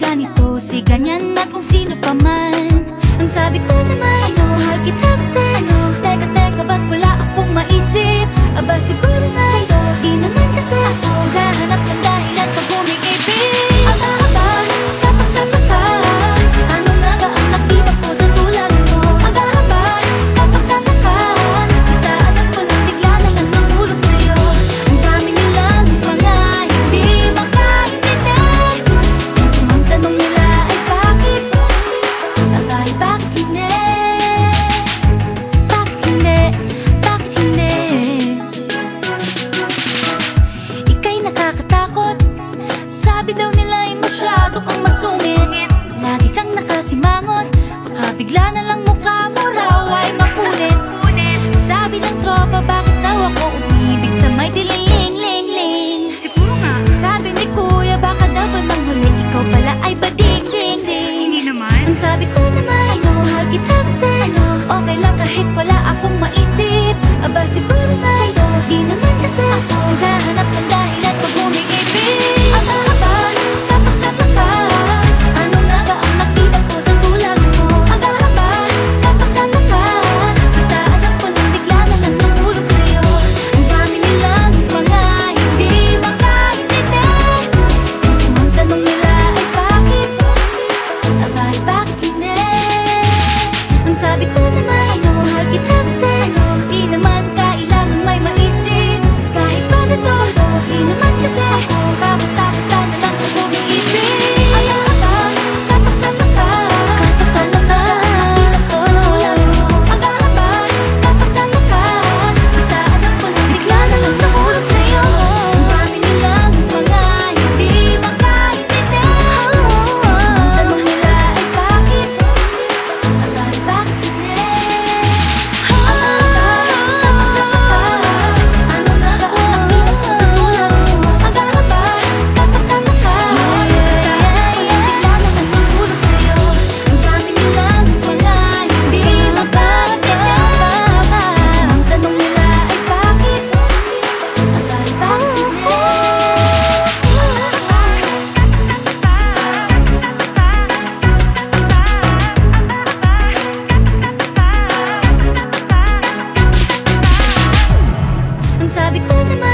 ganito, si ganyan at kung sino pa man. Ang sabi ko naman, mahal kita kasi teka, teka, ba't wala akong maisip? Aba siguro nga, di naman kasi ako gahanap ng dahilan pag umiibig. Aba, kapag ka, ano na ba ang nakita ko sa tulad mo? Aba, kapag ka, basta alam ko lang bigla na lang nahulog sa'yo. Ang dami nilang mga hindi makaintindi. Ang tanong nila ay bakit? Abay, bakit hindi? Bakit hindi? Bakit hindi? Ika'y nakakatakot. Sabi daw nila ay masyado kang masungit. Lagi kang nakasimangot. Baka bigla na lang mukha mo raw ay mapunit. Sabi ng tropa, bakit daw ako umibig sa may diling-ling-ling-ling? Siguro nga, Sabi ni kuya, baka daw ba nang huli ikaw pala ay bading-ding-ding? hindi naman. Ang sabi ko naman, mahal kita kasi okay lang kahit wala akong maisip. Aba siguro nga, di naman kasi ako naghahanap ng dahilan pag umiibig. Aba, kapag ka, ano na ba ang nakita ko sa tulad mo? Aba, kapag ka, basta alam ko lang bigla na lang nahulog sa'yo. Ang dami nilang mga hindi makaintindi. Ang tanong nila ay bakit? Abay, bakit hindi? Ang sabi ko naman, mahal kita kasi di naman kailangan may maisip. Kahit pa ganito, di naman kasi basta-basta na lang pag umiibig. Ay, kapag ka, nakita ko sa tulad mo. Kapag ka, basta alam ko lang bigla na lang nahulog sa'yo. Ang dami nilang mga hindi makaintindi. Ang tanong nila ay bakit? Abay, bakit hindi? Ano na ba ang nakita ko sa tulad mo? Kapag ka, basta alam ko lang bigla na lang nahulog sa'yo. Ang dami nilang mga hindi makaintindi. Ang tanong nila ay bakit? Abay, bakit hindi? Ang sabi ko naman,